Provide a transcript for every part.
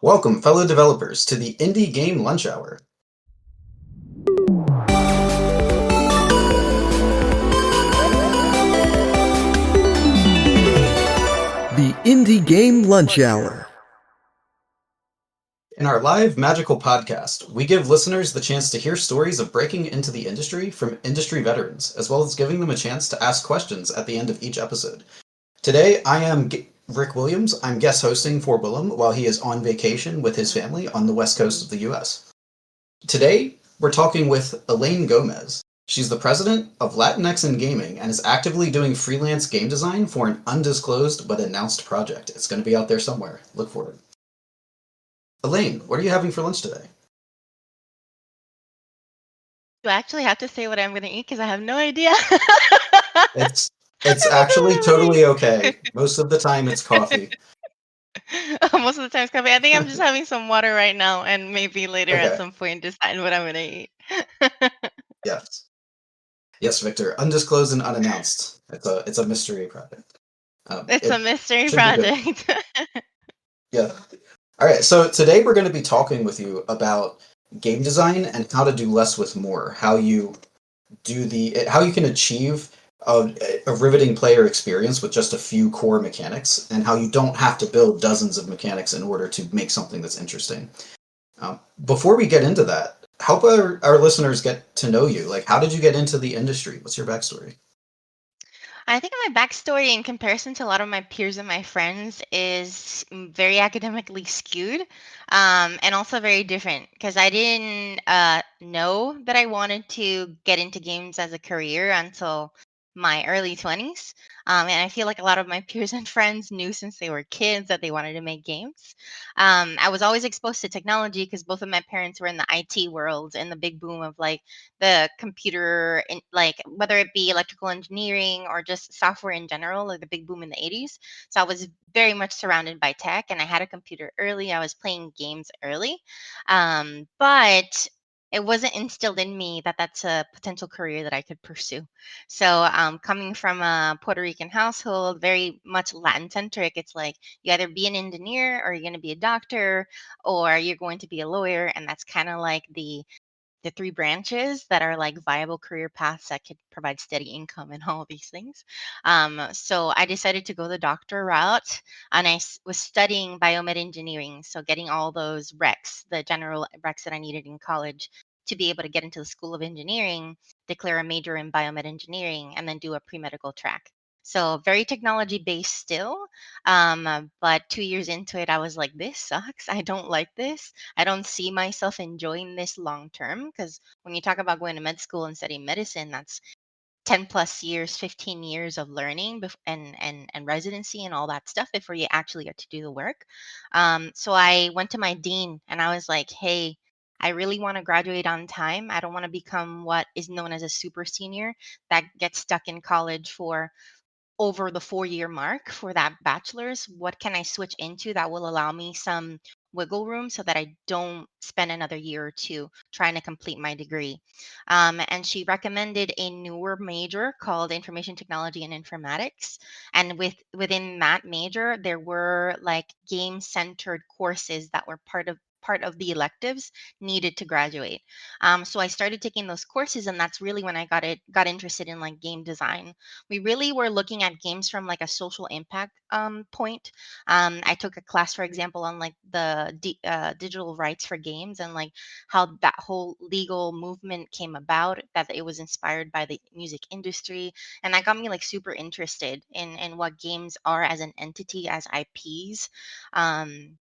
Welcome, fellow developers, to the Indie Game Lunch Hour. The Indie Game Lunch Hour. In our live magical podcast, we give listeners the chance to hear stories of breaking into the industry from industry veterans, as well as giving them a chance to ask questions at the end of each episode. Today, I am Rick Williams. I'm guest hosting for Willem while he is on vacation with his family on the west coast of the US. Today, we're talking with Elaine Gómez. She's the president of Latinx in Gaming and is actively doing freelance game design for an undisclosed but announced project. It's going to be out there somewhere. Look for it. Elaine, what are you having for lunch today? Do I actually have to say what I'm going to eat? Because I have no idea. It's it's actually totally okay. Most of the time it's coffee. Most of the time it's coffee. I think I'm just having some water right now and maybe later at Okay. some point decide what I'm going to eat. Yes. Yes, Victor. Undisclosed and unannounced. It's a mystery project. It's a It mystery should be good. project. Yeah. All right. So today we're going to be talking with you about game design and how to do less with more. How you how you can achieve a riveting player experience with just a few core mechanics, and how you don't have to build dozens of mechanics in order to make something that's interesting. Before we get into that, help our listeners get to know you. Like, how did you get into the industry? What's your backstory? I think my backstory in comparison to a lot of my peers and my friends is very academically skewed, and also very different because I didn't know that I wanted to get into games as a career until my early 20s. And I feel like a lot of my peers and friends knew since they were kids that they wanted to make games. I was always exposed to technology because both of my parents were in the IT world and the big boom of like the computer, and like whether it be electrical engineering or just software in general, like the big boom in the 80s. So I was very much surrounded by tech, and I had a computer early. I was playing games early, but it wasn't instilled in me that that's a potential career that I could pursue. So, coming from a Puerto Rican household, very much Latin centric, it's like you either be an engineer or you're going to be a doctor or you're going to be a lawyer. And that's kind of like the three branches that are like viable career paths that could provide steady income and all these things. So I decided to go the doctor route, and was studying biomed engineering. So getting all those recs, the general recs that I needed in college to be able to get into the School of Engineering, declare a major in biomed engineering, and then do a pre-medical track. So very technology based still. But 2 years into it, I was like, this sucks. I don't like this. I don't see myself enjoying this long term because when you talk about going to med school and studying medicine, that's 10 plus years, 15 years of learning and residency and all that stuff before you actually get to do the work. So I went to my dean and I was like, hey, I really want to graduate on time. I don't want to become what is known as a super senior that gets stuck in college for over the 4 year mark for that bachelor's. What can I switch into that will allow me some wiggle room so that I don't spend another year or two trying to complete my degree? And she recommended a newer major called Information Technology and Informatics. And within that major, there were like game centered courses that were part of the electives needed to graduate. So I started taking those courses, and that's really when I got interested in like game design. We really were looking at games from like a social impact point. I took a class, for example, on like the digital rights for games and like how that whole legal movement came about, that it was inspired by the music industry. And that got me like super interested in what games are as an entity, as IPs. Um,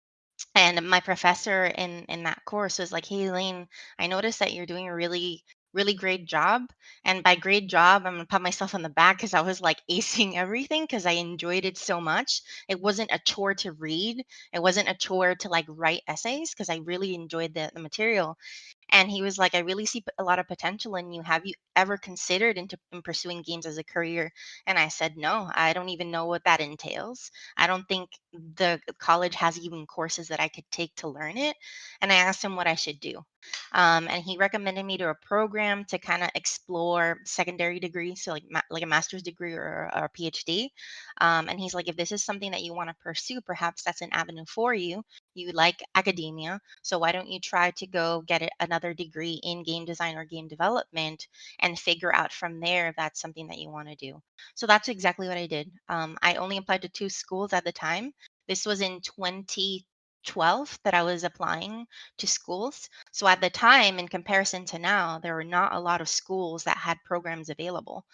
and my professor in that course was like, hey Elaine, I noticed that you're doing a really great job. And by great job, I'm gonna pat myself on the back because I was like acing everything because I enjoyed it so much. It wasn't a chore to read, it wasn't a chore to like write essays because I really enjoyed the material. And he was like, I really see a lot of potential in you. Have you ever considered in pursuing games as a career? And I said, no, I don't even know what that entails. I don't think the college has even courses that I could take to learn it. And I asked him what I should do. And he recommended me to a program to kind of explore secondary degrees, so like like a master's degree or a PhD. And he's like, if this is something that you want to pursue, perhaps that's an avenue for you. you like academia, so why don't you try to go get another degree in game design or game development and figure out from there if that's something that you want to do. So that's exactly what I did. I only applied to two schools at the time. This was in 2012 that I was applying to schools. So at the time, in comparison to now, there were not a lot of schools that had programs available.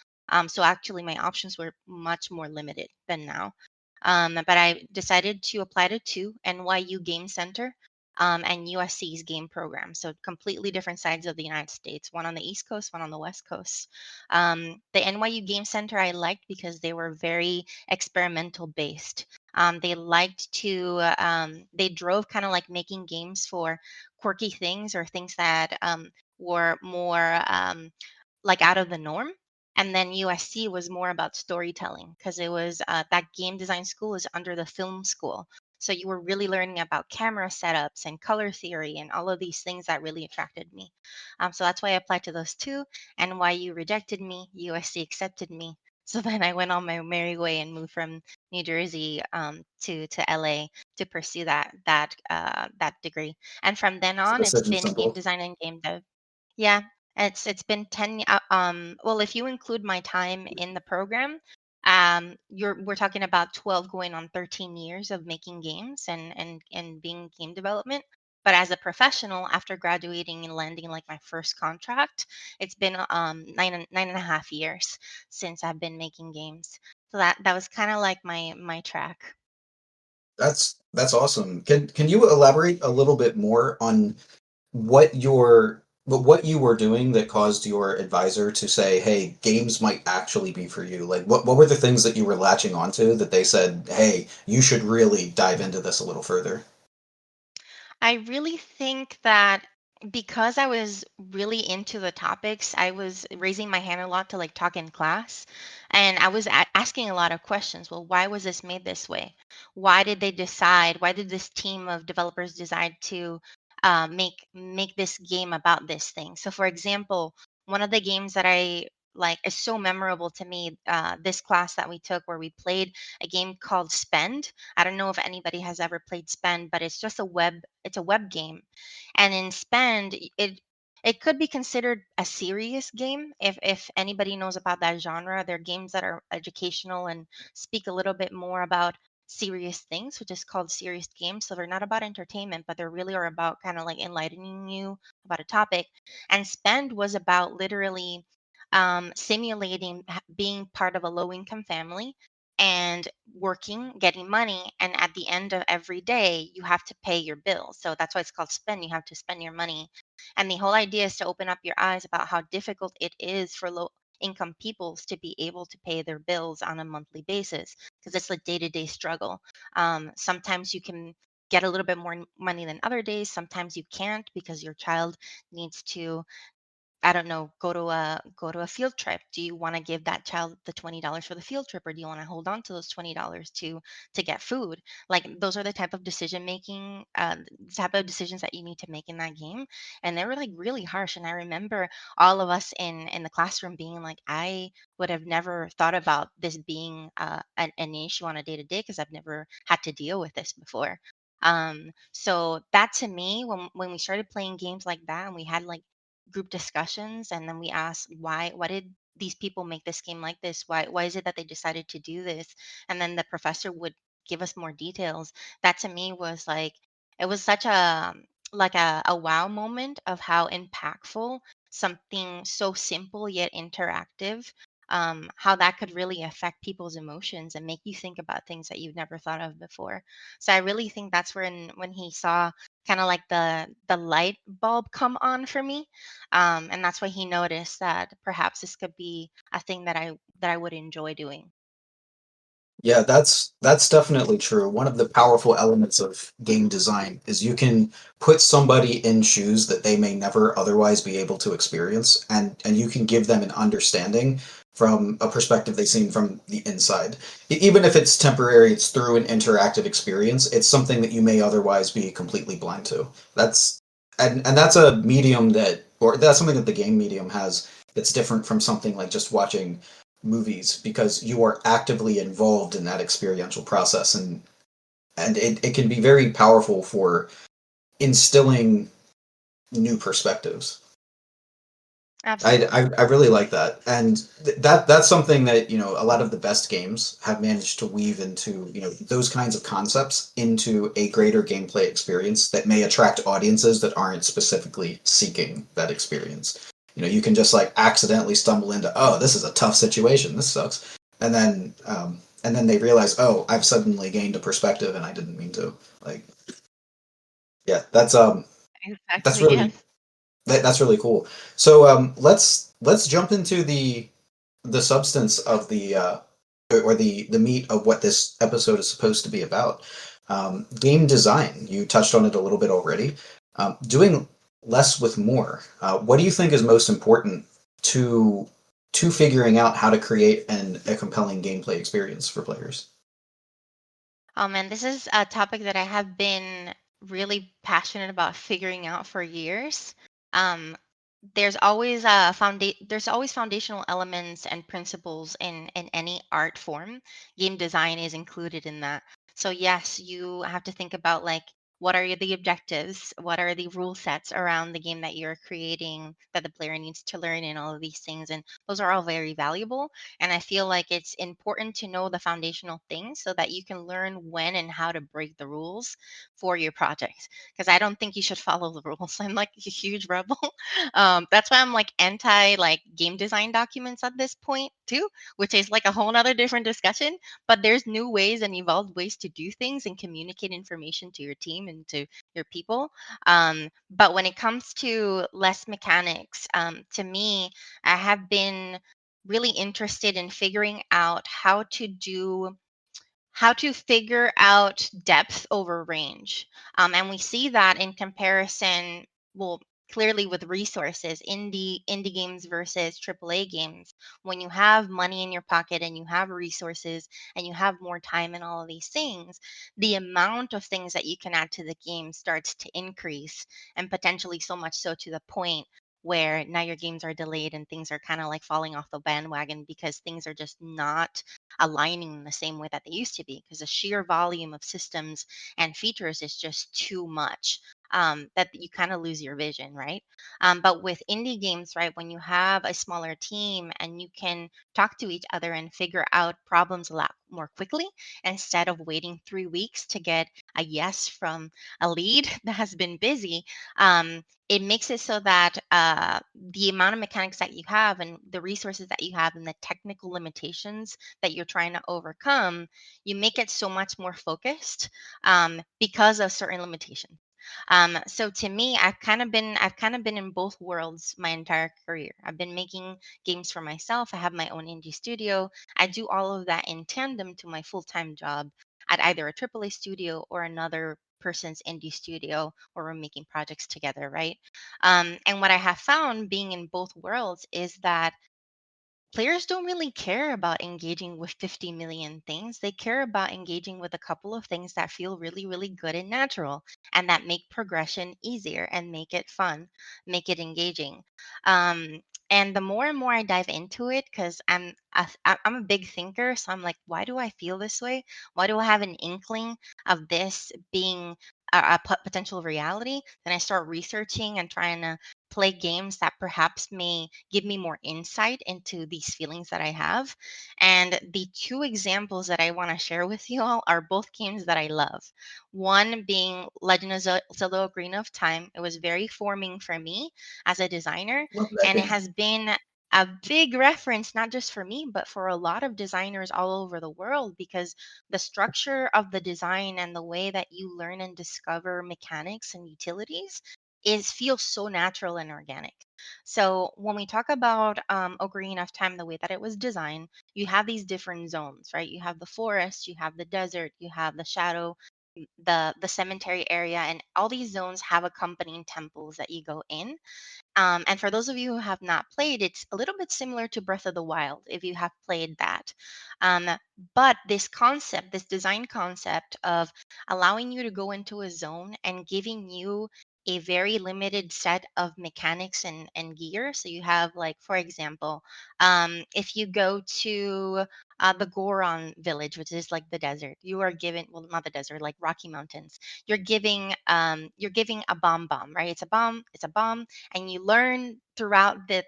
So actually, my options were much more limited than now. But I decided to apply to two: NYU Game Center and USC's game program. So completely different sides of the United States, one on the East Coast, one on the West Coast. The NYU Game Center I liked because they were very experimental based. They liked to, they drove kind of like making games for quirky things or things that were more like out of the norm. And then USC was more about storytelling because it was that game design school is under the film school. So you were really learning about camera setups and color theory and all of these things that really attracted me. So that's why I applied to those two. NYU rejected me, USC accepted me. So then I went on my merry way and moved from New Jersey to LA to pursue that degree. And from then It's a on, it's decision been game simple. design and game dev. Yeah, it's been 10 well, if you include my time in the program, we're talking about 12 going on 13 years of making games and being game development. But as a professional, after graduating and landing like my first contract, it's been 9.5 years since I've been making games. So that was kind of like my track. That's awesome. Can you elaborate a little bit more on what you were doing that caused your advisor to say, "Hey, games might actually be for you"? Like, what were the things that you were latching onto that they said, "Hey, you should really dive into this a little further"? I really think that because I was really into the topics, I was raising my hand a lot to like talk in class. And I was asking a lot of questions. Well, why was this made this way? Why did they decide? Why did this team of developers decide to make this game about this thing? So, for example, one of the games that I like is so memorable to me. This class that we took where we played a game called Spend. I don't know if anybody has ever played Spend, but it's a web game. And in Spend, it could be considered a serious game if anybody knows about that genre. They're games that are educational and speak a little bit more about serious things, which is called serious games. So they're not about entertainment, but they really are about kind of like enlightening you about a topic. And Spend was about literally simulating being part of a low income family and working, getting money, and at the end of every day, you have to pay your bills. So that's why it's called spend. You have to spend your money. And the whole idea is to open up your eyes about how difficult it is for low income peoples to be able to pay their bills on a monthly basis because it's a day-to-day struggle. Sometimes you can get a little bit more money than other days. Sometimes you can't because your child needs to, I don't know, go to a field trip. Do you want to give that child the $20 for the field trip, or do you want to hold on to those $20 to get food? Like those are the type of decision making, type of decisions that you need to make in that game, and they were like really harsh. And I remember all of us in the classroom being like, I would have never thought about this being an issue on a day to day because I've never had to deal with this before. So that to me, when we started playing games like that, and we had like group discussions, and then we asked why did these people make this game like this, why is it that they decided to do this, and then the professor would give us more details. That to me was like, it was such a like a wow moment of how impactful something so simple yet interactive, how that could really affect people's emotions and make you think about things that you've never thought of before. So I really think that's when he saw kind of like the light bulb come on for me, and that's why he noticed that perhaps this could be a thing that I would enjoy doing. Yeah, that's definitely true. One of the powerful elements of game design is you can put somebody in shoes that they may never otherwise be able to experience, and you can give them an understanding from a perspective they've seen from the inside. Even if it's temporary, it's through an interactive experience. It's something that you may otherwise be completely blind to. That's and that's a medium that, or that's something that the game medium has that's different from something like just watching movies, because you are actively involved in that experiential process, and and it can be very powerful for instilling new perspectives. I Absolutely. really like that, and that's something that a lot of the best games have managed to weave into those kinds of concepts into a greater gameplay experience that may attract audiences that aren't specifically seeking that experience. You can just like accidentally stumble into, oh, this is a tough situation, this sucks, and then they realize, oh, I've suddenly gained a perspective and I didn't mean to. Like, yeah, that's Exactly. really Yes. that's really cool. So let's jump into the substance of or the meat of what this episode is supposed to be about. Game design. You touched on it a little bit already. Doing less with more. What do you think is most important to figuring out how to create a compelling gameplay experience for players? Oh man, this is a topic that I have been really passionate about figuring out for years. Um, there's always foundational elements and principles in any art form. Game design is included in that. So yes, you have to think about like what are the objectives, what are the rule sets around the game that you're creating that the player needs to learn, and all of these things, and those are all very valuable. And I feel like it's important to know the foundational things so that you can learn when and how to break the rules for your project, because I don't think you should follow the rules. I'm like a huge rebel. That's why I'm like anti like game design documents at this point too, which is like a whole nother different discussion. But there's new ways and evolved ways to do things and communicate information to your team and to your people. But when it comes to less mechanics, to me, I have been really interested in figuring out how to figure out depth over range. And we see that in comparison, well, clearly with resources, indie games versus AAA games. When you have money in your pocket and you have resources and you have more time and all of these things, the amount of things that you can add to the game starts to increase, and potentially so much so to the point where now your games are delayed and things are kind of like falling off the bandwagon because things are just not aligning in the same way that they used to be, because the sheer volume of systems and features is just too much, that you kind of lose your vision, right? But with indie games, right, when you have a smaller team and you can talk to each other and figure out problems a lot more quickly instead of waiting 3 weeks to get a yes from a lead that has been busy, it makes it so that the amount of mechanics that you have and the resources that you have and the technical limitations that you're trying to overcome, you make it so much more focused, because of certain limitations. So to me, I've kind of been in both worlds my entire career. I've been making games for myself. I have my own indie studio. I do all of that in tandem to my full-time job at either a AAA studio or another person's indie studio where we're making projects together, right? And what I have found being in both worlds is that players don't really care about engaging with 50 million things. They care about engaging with a couple of things that feel really, really good and natural and that make progression easier and make it fun, make it engaging. And the more and more I dive into it, because I'm a big thinker, so I'm like, why do I feel this way? Why do I have an inkling of this being a potential reality? Then I start researching and trying to play games that perhaps may give me more insight into these feelings that I have. And the two examples that I want to share with you all are both games that I love. One being Legend of Zelda Ocarina of Time. It was very forming for me as a designer, Love that and it game. has been a big reference, not just for me, but for a lot of designers all over the world, because the structure of the design and the way that you learn and discover mechanics and utilities is feels so natural and organic. So when we talk about Ocarina of Time, the way that it was designed, you have these different zones, right? You have the forest, you have the desert, you have the shadow, the cemetery area, and all these zones have accompanying temples that you go in. And for those of you who have not played, it's a little bit similar to Breath of the Wild if you have played that. Um, but this concept, this design concept of allowing you to go into a zone and giving you a very limited set of mechanics and gear. So you have, like, for example, if you go to the Goron village, which is like the desert, you are given, well, not the desert, like Rocky Mountains. You're giving a bomb, right? It's a bomb, and you learn throughout the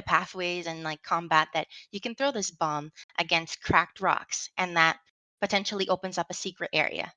pathways and like combat that you can throw this bomb against cracked rocks, and that potentially opens up a secret area.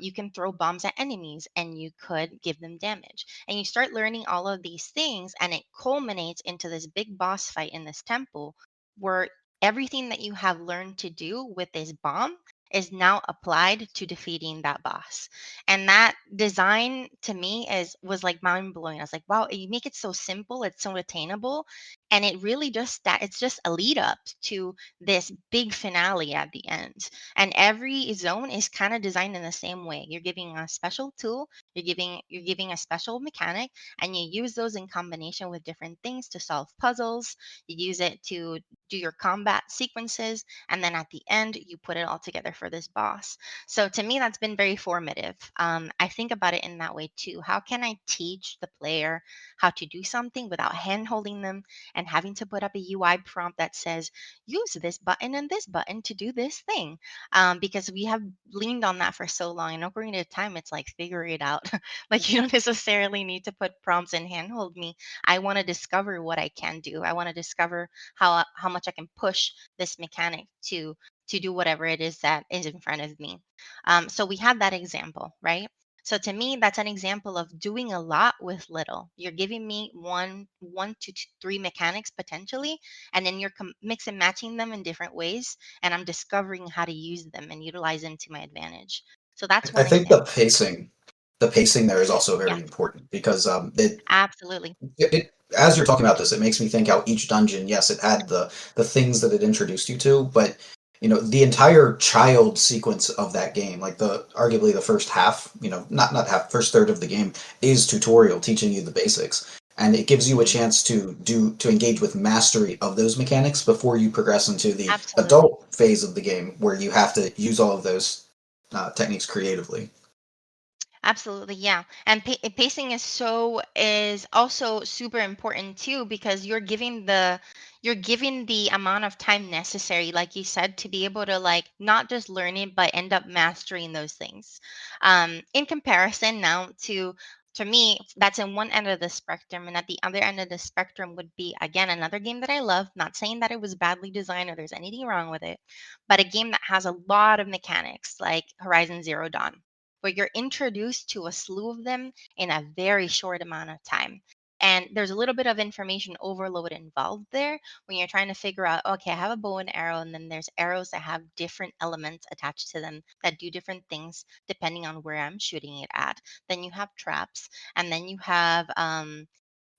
You can throw bombs at enemies and you could give them damage. And you start learning all of these things, and it culminates into this big boss fight in this temple where everything that you have learned to do with this bomb is now applied to defeating that boss. And that design to me is was like mind blowing. I was like, wow, you make it so simple, it's so attainable, and it really just that it's just a lead up to this big finale at the end. And every zone is kind of designed in the same way. You're giving a special tool, you're giving a special mechanic, and you use those in combination with different things to solve puzzles. You use it to do your combat sequences, and then at the end you put it all together for this boss. So to me, that's been very formative. I think about it in that way too. How can I teach the player how to do something without hand holding them and having to put up a UI prompt that says, use this button and this button to do this thing? Because we have leaned on that for so long. And according to time, it's like, figure it out. Like, you don't necessarily need to put prompts and handhold me. I want to discover what I can do. I want to discover how much I can push this mechanic to do whatever it is that is in front of me. So we have that example, right? So to me, that's an example of doing a lot with little. You're giving me one to three mechanics potentially, and then you're mix and matching them in different ways, and I'm discovering how to use them and utilize them to my advantage. So that's I one think example. the pacing there is also Yeah, very important because absolutely. as you're talking about this, it makes me think how each dungeon, yes, it had the things that it introduced you to, but the entire child sequence of that game, like the arguably the first half, not half, first third of the game is tutorial teaching you the basics. And it gives you a Hmm. chance to engage with mastery of those mechanics before you progress into the Absolutely. adult phase of the game where you have to use all of those techniques creatively. Absolutely, yeah. And pacing is also super important too, because you're giving the amount of time necessary, like you said, to be able to, like, not just learn it but end up mastering those things. In comparison now to me, that's in one end of the spectrum, and at the other end of the spectrum would be, again, another game that I love. Not saying that it was badly designed or there's anything wrong with it, but a game that has a lot of mechanics, like Horizon Zero Dawn, where you're introduced to a slew of them in a very short amount of time. And there's a little bit of information overload involved there when you're trying to figure out, okay, I have a bow and arrow, and then there's arrows that have different elements attached to them that do different things depending on where I'm shooting it at. Then you have traps, and then you have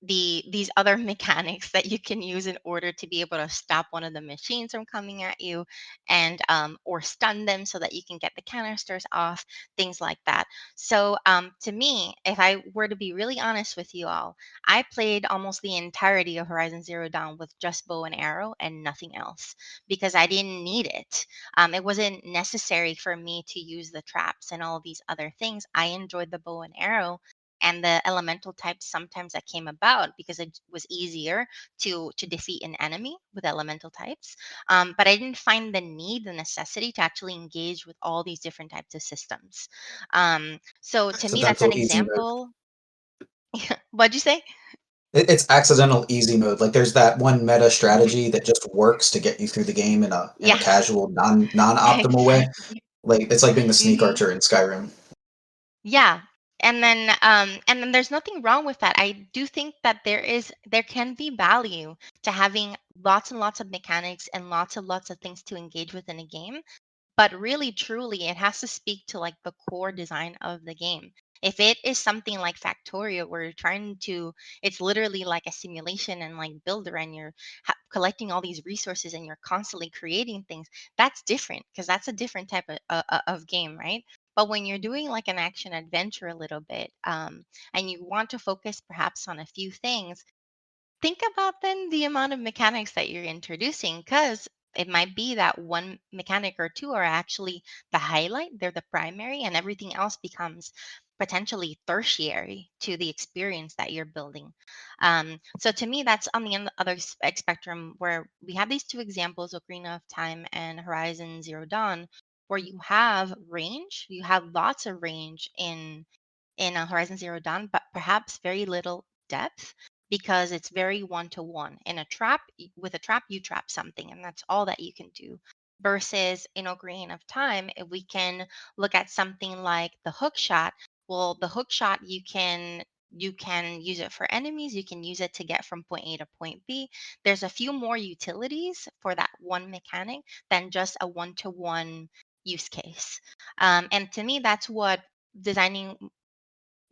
these other mechanics that you can use in order to be able to stop one of the machines from coming at you, and or stun them so that you can get the canisters off, things like that. So to me, if I were to be really honest with you all, I played almost the entirety of Horizon Zero Dawn with just bow and arrow and nothing else, because I didn't need it. It wasn't necessary for me to use the traps and all these other things. I enjoyed the bow and arrow and the elemental types sometimes that came about because it was easier to defeat an enemy with elemental types. But I didn't find the necessity to actually engage with all these different types of systems. So to me, that's an Accidental easy mode. example. What'd you say? It's accidental easy mode. Like there's that one meta strategy that just works to get you through the game in a Yeah. casual, non optimal way. Exactly. Like it's like being the sneak Hmm. archer in Skyrim. Yeah. And then there's nothing wrong with that. I do think that there can be value to having lots and lots of mechanics and lots of things to engage with in a game, but really truly it has to speak to, like, the core design of the game. If it is something like Factorio where you're trying to, it's literally like a simulation and like builder, and you're collecting all these resources and you're constantly creating things, that's different because that's a different type of game, right? But when you're doing like an action adventure a little bit, and you want to focus perhaps on a few things, think about then the amount of mechanics that you're introducing, because it might be that one mechanic or two are actually the highlight, they're the primary, and everything else becomes potentially tertiary to the experience that you're building. So to me, that's on the other spectrum, where we have these two examples, Ocarina of Time and Horizon Zero Dawn, where you have range, you have lots of range in Horizon Zero Dawn, but perhaps very little depth, because it's very one to one. In a trap, with a trap, you trap something, and that's all that you can do. Versus in Ocarina of Time, if we can look at something like the hook shot, well, the hook shot, you can use it for enemies, you can use it to get from point A to point B. There's a few more utilities for that one mechanic than just a one to one use case. And to me, that's what designing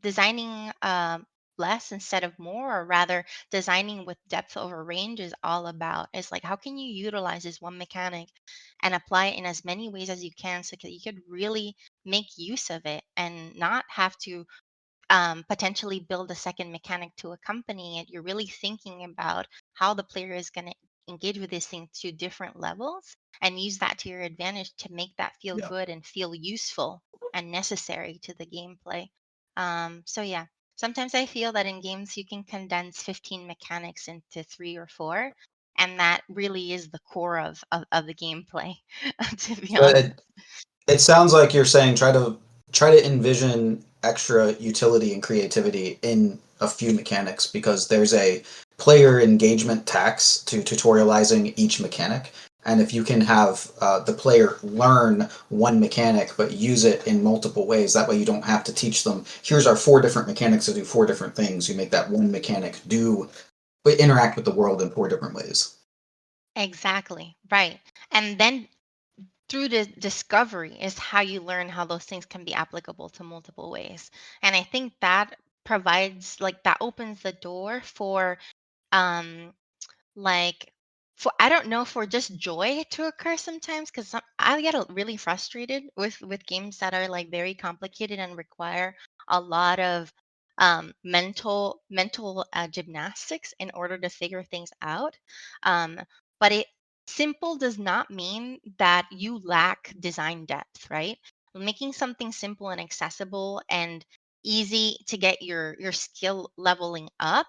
designing less instead of more, or rather designing with depth over range, is all about. It's like, how can you utilize this one mechanic and apply it in as many ways as you can, so that you could really make use of it and not have to potentially build a second mechanic to accompany it. You're really thinking about how the player is going to engage with this thing to different levels, and use that to your advantage to make that feel Yeah. good and feel useful and necessary to the gameplay. So yeah, sometimes I feel that in games you can condense 15 mechanics into three or four, and that really is the core of the gameplay, to be So honest. it sounds like you're saying try to envision extra utility and creativity in a few mechanics, because there's a player engagement tax to tutorializing each mechanic. And if you can have the player learn one mechanic but use it in multiple ways, that way you don't have to teach them, here's our four different mechanics to do four different things. You make that one mechanic do but interact with the world in four different ways. Exactly, right. And then through the discovery is how you learn how those things can be applicable to multiple ways. And I think that provides, like, that opens the door for um like for, I don't know, for just joy to occur sometimes, because I get really frustrated with games that are like very complicated and require a lot of mental gymnastics in order to figure things out. um but it simple does not mean that you lack design depth, right? Making something simple and accessible and easy to get your skill leveling up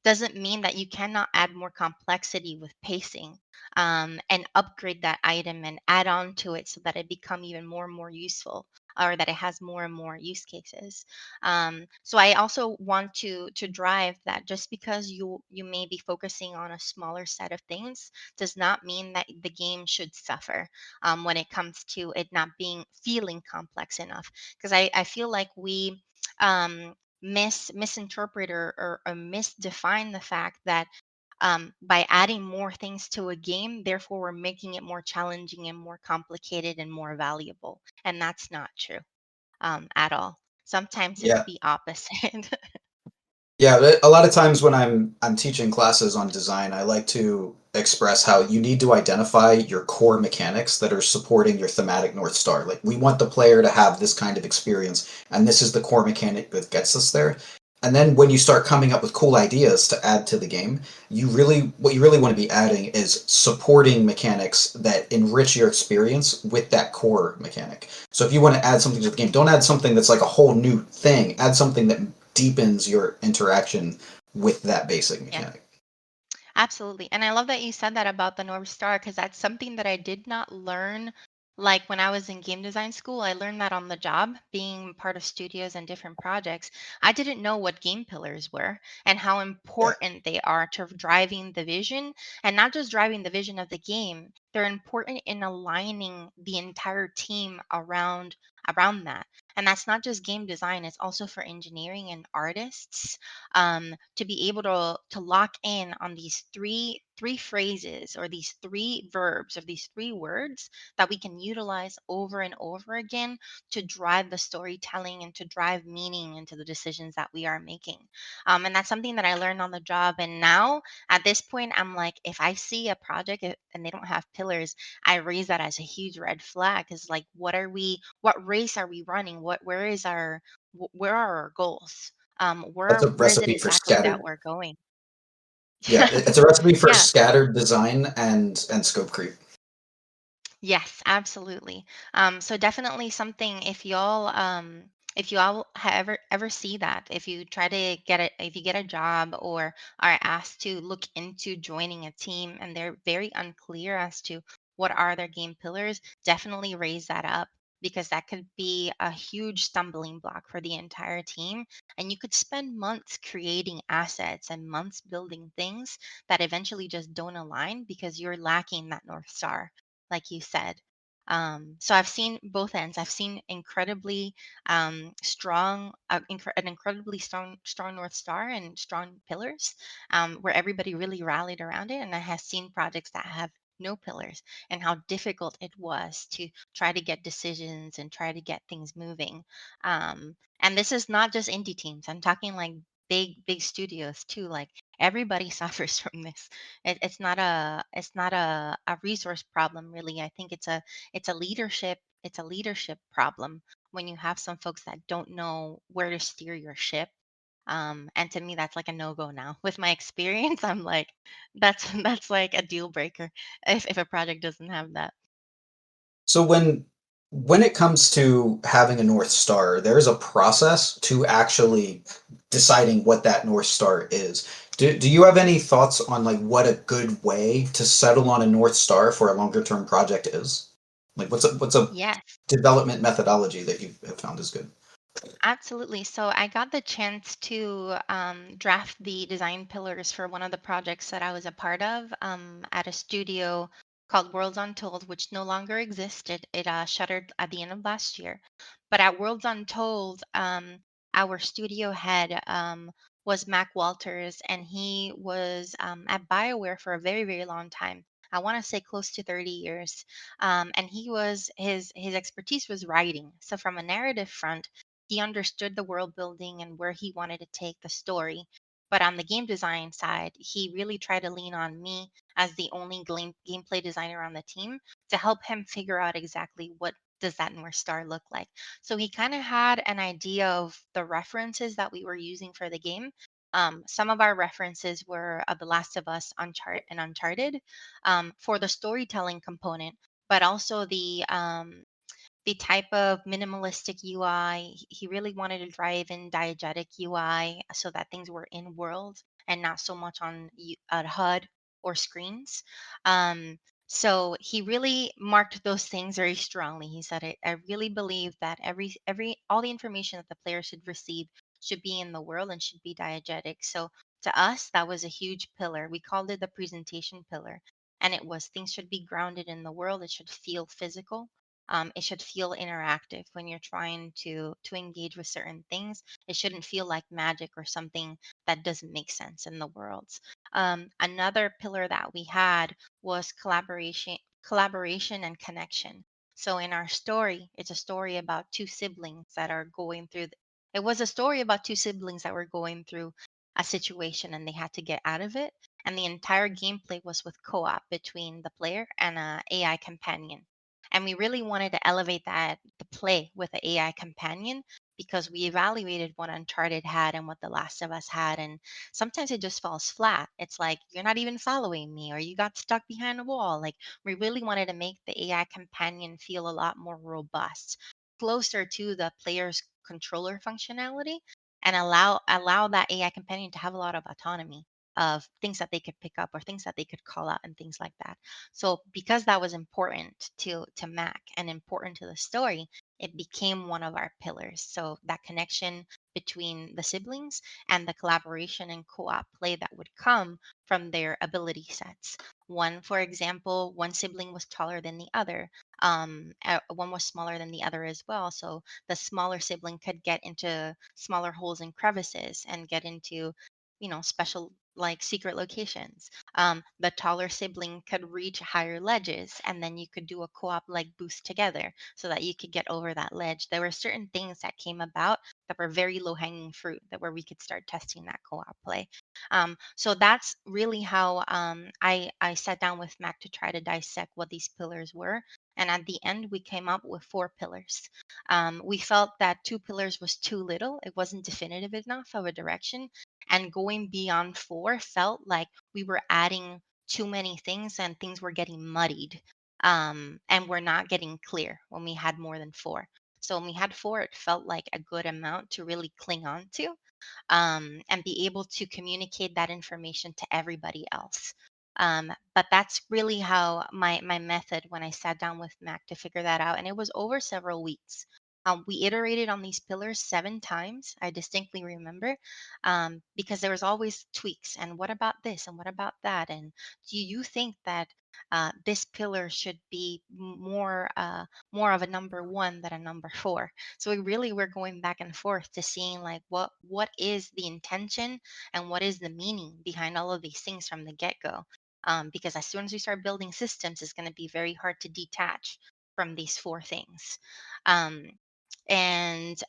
doesn't mean that you cannot add more complexity with pacing, and upgrade that item and add on to it so that it become even more and more useful, or that it has more and more use cases. So I also want to drive that just because you may be focusing on a smaller set of things does not mean that the game should suffer when it comes to it not being feeling complex enough. Because I feel like we misinterpret or misdefine the fact that by adding more things to a game, therefore we're making it more challenging and more complicated and more valuable. And that's not true at all. Sometimes it's Yeah. the opposite. Yeah, but a lot of times when I'm teaching classes on design, I like to express how you need to identify your core mechanics that are supporting your thematic North Star. Like, we want the player to have this kind of experience, and this is the core mechanic that gets us there. And then when you start coming up with cool ideas to add to the game, what you really want to be adding is supporting mechanics that enrich your experience with that core mechanic. So if you want to add something to the game, don't add something that's like a whole new thing. Add something that deepens your interaction with that basic Yeah. mechanic. Absolutely. And I love that you said that about the North Star, because that's something that I did not learn. Like when I was in game design school, I learned that on the job, being part of studios and different projects. I didn't know what game pillars were and how Yeah, important they are to driving the vision, and not just driving the vision of the game. They're important in aligning the entire team around that. And that's not just game design, it's also for engineering and artists, to be able to lock in on these three phrases, or these three verbs, or these three words that we can utilize over and over again to drive the storytelling and to drive meaning into the decisions that we are making. And that's something that I learned on the job. And now at this point, I'm like, if I see a project and they don't have pillars, I raise that as a huge red flag. Is like, what race are we running? Where are our goals? that's a Where is it recipe for exactly that scattered. we're going? Yeah, it's a recipe for Yeah. scattered design and scope creep. Yes, absolutely. So definitely something if you all ever see that, if you try to get it, if you get a job or are asked to look into joining a team and they're very unclear as to what are their game pillars, definitely raise that up because that could be a huge stumbling block for the entire team. And you could spend months creating assets and months building things that eventually just don't align because you're lacking that North Star like you said. So I've seen both ends. I've seen incredibly strong, an incredibly strong North Star and strong pillars, where everybody really rallied around it. And I have seen projects that have no pillars and how difficult it was to try to get decisions and try to get things moving. And this is not just indie teams. I'm talking like big studios too. Like everybody suffers from this. It's not a resource problem really. I think it's a leadership problem when you have some folks that don't know where to steer your ship. And to me, that's like a no go now. With my experience, I'm like, that's like a deal breaker if a project doesn't have that. So when it comes to having a North Star, there's a process to actually deciding what that North Star is. Do you have any thoughts on like what a good way to settle on a North Star for a longer term project is? Like what's a Yes. development methodology that you have found is good? Absolutely. So I got the chance to draft the design pillars for one of the projects that I was a part of at a studio called Worlds Untold, which no longer existed. It shuttered at the end of last year. But at Worlds Untold, our studio head was Mac Walters, and he was at BioWare for a very, very long time. I want to say close to 30 years. And his expertise was writing. So from a narrative front, he understood the world building and where he wanted to take the story. But on the game design side, he really tried to lean on me as the only gameplay designer on the team to help him figure out exactly what does that North Star look like. So he kind of had an idea of the references that we were using for the game. Some of our references were The Last of Us, and Uncharted for the storytelling component, but also the type of minimalistic UI. He really wanted to drive in diegetic UI so that things were in world and not so much on a HUD or screens. Um, so he really marked those things very strongly. He said, I really believe that all the information that the player should receive should be in the world and should be diegetic. So to us, that was a huge pillar. We called it the presentation pillar. And it was things should be grounded in the world. It should feel physical. It should feel interactive when you're trying to engage with certain things. It shouldn't feel like magic or something that doesn't make sense in the world. Another pillar that we had was collaboration and connection. So in our story, it's a story about two siblings that are going through. It was a story about two siblings that were going through a situation and they had to get out of it. And the entire gameplay was with co-op between the player and a AI companion. And we really wanted to elevate the play with the AI companion because we evaluated what Uncharted had and what The Last of Us had. And sometimes it just falls flat. It's like, you're not even following me, or you got stuck behind a wall. Like, we really wanted to make the AI companion feel a lot more robust, closer to the player's controller functionality, and allow that AI companion to have a lot of autonomy of things that they could pick up or things that they could call out and things like that. So because that was important to Mac and important to the story, it became one of our pillars. So that connection between the siblings and the collaboration and co-op play that would come from their ability sets. One, for example, one sibling was taller than the other. One was smaller than the other as well. So the smaller sibling could get into smaller holes and crevices and get into, special like secret locations. The taller sibling could reach higher ledges, and then you could do a co-op like boost together so that you could get over that ledge. There were certain things that came about that were very low hanging fruit that where we could start testing that co-op play. So that's really how I sat down with Mac to try to dissect what these pillars were. And at the end, we came up with four pillars. We felt that two pillars was too little. It wasn't definitive enough of a direction. And going beyond four felt like we were adding too many things and things were getting muddied, and we're not getting clear when we had more than four. So when we had four, it felt like a good amount to really cling on to, and be able to communicate that information to everybody else. But that's really how my method when I sat down with Mac to figure that out, and it was over several weeks. We iterated on these pillars 7 times. I distinctly remember, because there was always tweaks. And what about this? And what about that? And do you think that this pillar should be more of a number one than a number four? So we really were going back and forth to seeing like what is the intention and what is the meaning behind all of these things from the get-go. Because as soon as we start building systems, it's going to be very hard to detach from these four things. Um, and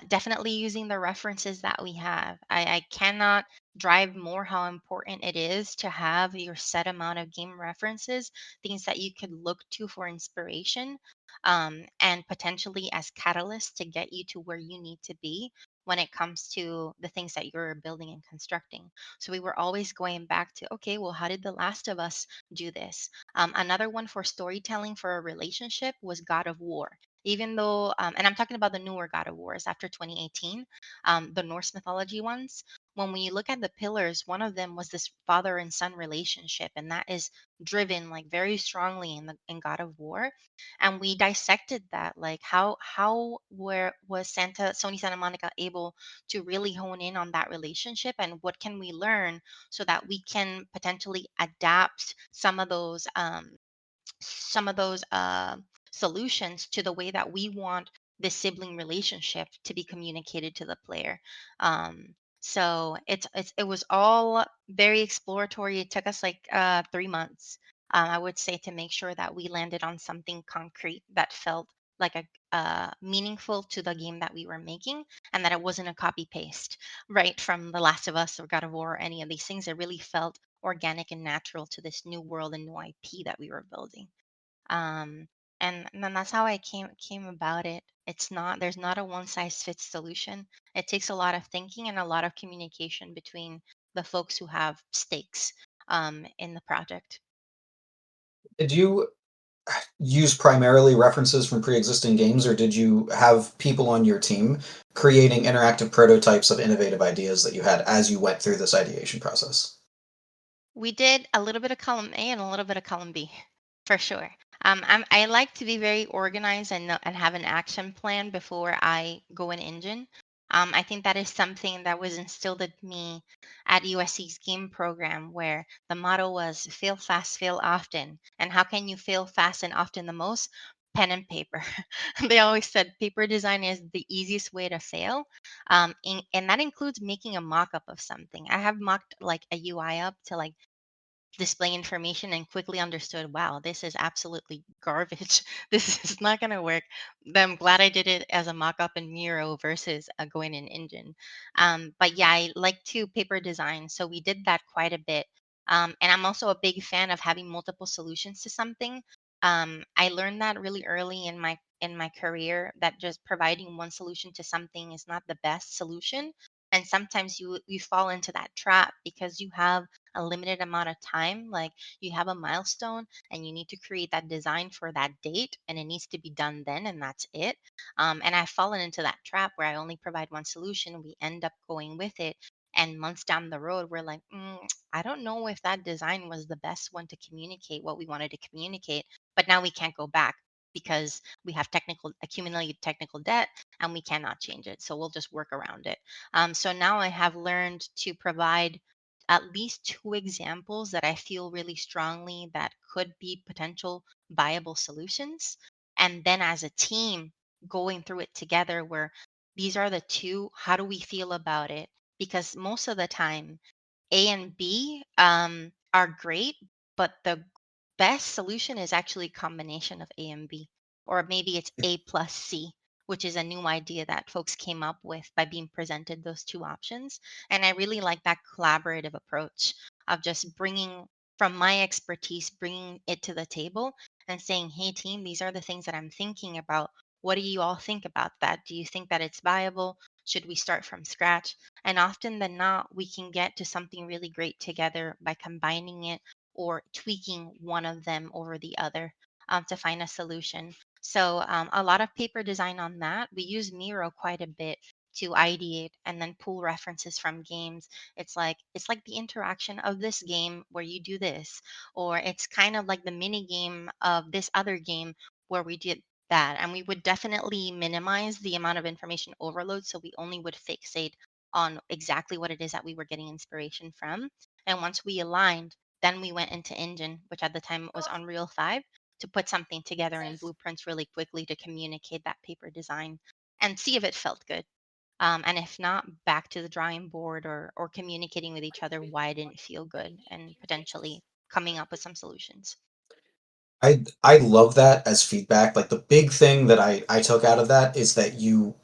definitely using the references that we have. I cannot drive more how important it is to have your set amount of game references, things that you could look to for inspiration, and potentially as catalysts to get you to where you need to be when it comes to the things that you're building and constructing. So we were always going back to, okay, well, how did The Last of Us do this? Another one for storytelling for a relationship was God of War. Even though, and I'm talking about the newer God of Wars after 2018, the Norse mythology ones. When we look at the pillars, one of them was this father and son relationship, and that is driven like very strongly in God of War. And we dissected that, like how where was Sony Santa Monica able to really hone in on that relationship, and what can we learn so that we can potentially adapt some of those solutions to the way that we want the sibling relationship to be communicated to the player. So it was all very exploratory. It took us like 3 months, I would say, to make sure that we landed on something concrete that felt like a meaningful to the game that we were making, and that it wasn't a copy paste right from The Last of Us or God of War or any of these things. It really felt organic and natural to this new world and new IP that we were building. um, and then that's how I came about it. It's not There's not a one size fits solution. It takes a lot of thinking and a lot of communication between the folks who have stakes in the project. Did you use primarily references from pre-existing games, or did you have people on your team creating interactive prototypes of innovative ideas that you had as you went through this ideation process? We did a little bit of column A and a little bit of column B, for sure. I like to be very organized and have an action plan before I go in engine. I think that is something that was instilled in me at USC's game program, where the motto was fail fast, fail often. And how can you fail fast and often the most? Pen and paper. They always said paper design is the easiest way to fail. And that includes making a mock up of something. I have mocked like a UI up to like display information and quickly understood, wow, this is absolutely garbage. This is not going to work. Then I'm glad I did it as a mock-up in Miro versus going in engine. But yeah, I like to paper design. So we did that quite a bit. And I'm also a big fan of having multiple solutions to something. I learned that really early in my career, that just providing one solution to something is not the best solution. And sometimes you fall into that trap because you have a limited amount of time. Like, you have a milestone and you need to create that design for that date, and it needs to be done then, and that's it. And I've fallen into that trap where I only provide one solution. We end up going with it. And months down the road, we're like, I don't know if that design was the best one to communicate what we wanted to communicate. But now we can't go back because we have accumulated technical debt, and we cannot change it. So we'll just work around it. So now I have learned to provide at least two examples that I feel really strongly that could be potential viable solutions. And then as a team, going through it together, where these are the two, how do we feel about it? Because most of the time, A and B are great, but the best solution is actually a combination of A and B, or maybe it's A plus C, which is a new idea that folks came up with by being presented those two options. And I really like that collaborative approach of just bringing from my expertise, bringing it to the table and saying, hey, team, these are the things that I'm thinking about. What do you all think about that? Do you think that it's viable? Should we start from scratch? And often than not, we can get to something really great together by combining it or tweaking one of them over the other to find a solution. So a lot of paper design on that. We use Miro quite a bit to ideate and then pull references from games. It's like the interaction of this game where you do this, or it's kind of like the mini game of this other game where we did that. And we would definitely minimize the amount of information overload, so we only would fixate on exactly what it is that we were getting inspiration from. And once we aligned, then we went into Engine, which at the time was Unreal 5, to put something together in blueprints really quickly to communicate that paper design and see if it felt good. And if not, back to the drawing board, or communicating with each other why it didn't feel good and potentially coming up with some solutions. I love that as feedback. Like the big thing that I took out of that is that you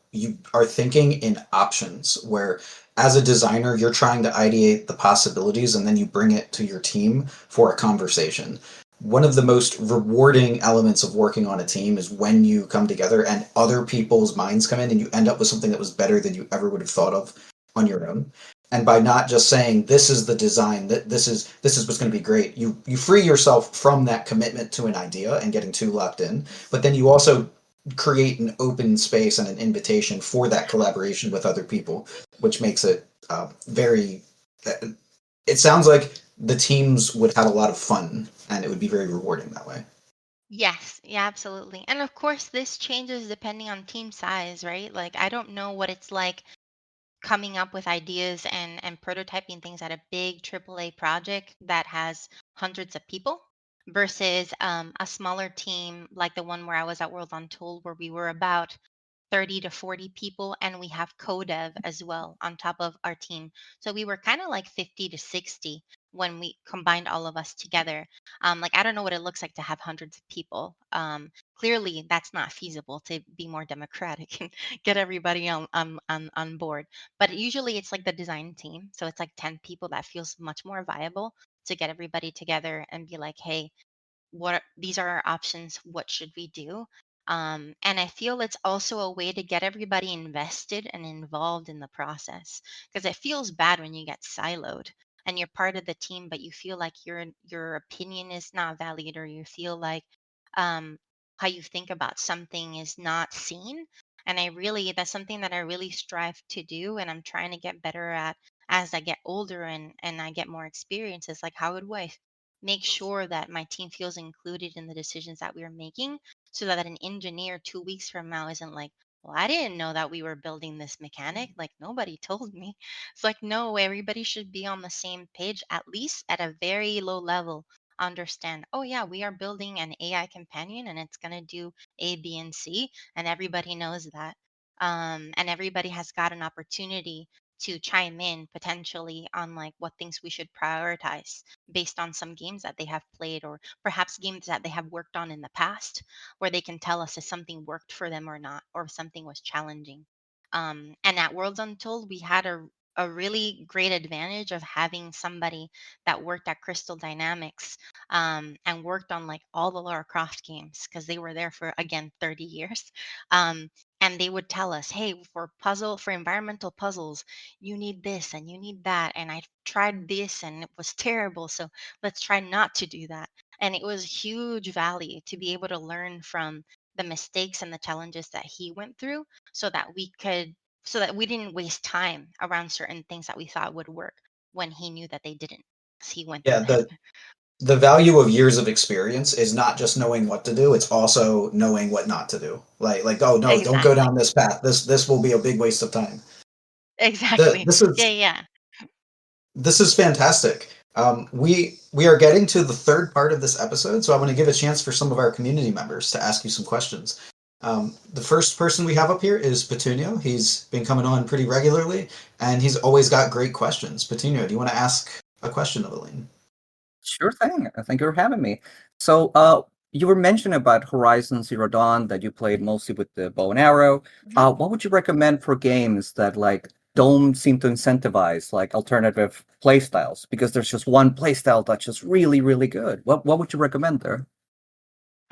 are thinking in options where as a designer you're trying to ideate the possibilities and then you bring it to your team for a conversation. One of the most rewarding elements of working on a team is when you come together and other people's minds come in and you end up with something that was better than you ever would have thought of on your own. And by not just saying this is the design, that this is what's going to be great, you free yourself from that commitment to an idea and getting too locked in, but then you also create an open space and an invitation for that collaboration with other people, which makes it very it sounds like the teams would have a lot of fun and it would be very rewarding that way. Yes, yeah, absolutely. And of course, this changes depending on team size, right? Like, I don't know what it's like coming up with ideas and prototyping things at a big AAA project that has hundreds of people versus a smaller team like the one where I was at World Untold, where we were about 30 to 40 people, and we have co-dev as well on top of our team. So we were kind of like 50 to 60 when we combined all of us together. Like, I don't know what it looks like to have hundreds of people. Clearly that's not feasible to be more democratic and get everybody on board. But usually it's like the design team, so it's like 10 people, that feels much more viable to get everybody together and be like, hey, these are our options, what should we do? And I feel it's also a way to get everybody invested and involved in the process, because it feels bad when you get siloed and you're part of the team but you feel like your opinion is not valued, or you feel like um, how you think about something is not seen. And that's something that I really strive to do, and I'm trying to get better at as I get older and I get more experience. Is like, how do I make sure that my team feels included in the decisions that we are making, so that an engineer 2 weeks from now isn't like, well, I didn't know that we were building this mechanic. Like, nobody told me. It's like, no, everybody should be on the same page, at least at a very low level. Understand, oh, yeah, we are building an AI companion and it's going to do A, B, and C. And everybody knows that. And everybody has got an opportunity to chime in potentially on like what things we should prioritize based on some games that they have played, or perhaps games that they have worked on in the past, where they can tell us if something worked for them or not, or if something was challenging. And at Worlds Untold, we had a really great advantage of having somebody that worked at Crystal Dynamics, and worked on like all the Lara Croft games, because they were there for, again, 30 years. Um, and they would tell us, hey, for environmental puzzles, you need this and you need that. And I tried this and it was terrible. So let's try not to do that. And it was huge value to be able to learn from the mistakes and the challenges that he went through, so that we didn't waste time around certain things that we thought would work when he knew that they didn't, 'cause he went through Yeah, them. the value of years of experience is not just knowing what to do, it's also knowing what not to do. Like, oh no, don't go Exactly. down this path. This will be a big waste of time. The Exactly. this Yeah, is yeah. this is fantastic. We are getting to the third part of this episode, so I want to give a chance for some of our community members to ask you some questions. The first person we have up here is Petunio. He's been coming on pretty regularly, and he's always got great questions. Petunio, do you want to ask a question of Elaine? Sure thing. Thank you for having me. So, you were mentioning about Horizon Zero Dawn that you played mostly with the bow and arrow. What would you recommend for games that like don't seem to incentivize like alternative playstyles? Because there's just one playstyle that's just really, really good. What would you recommend there?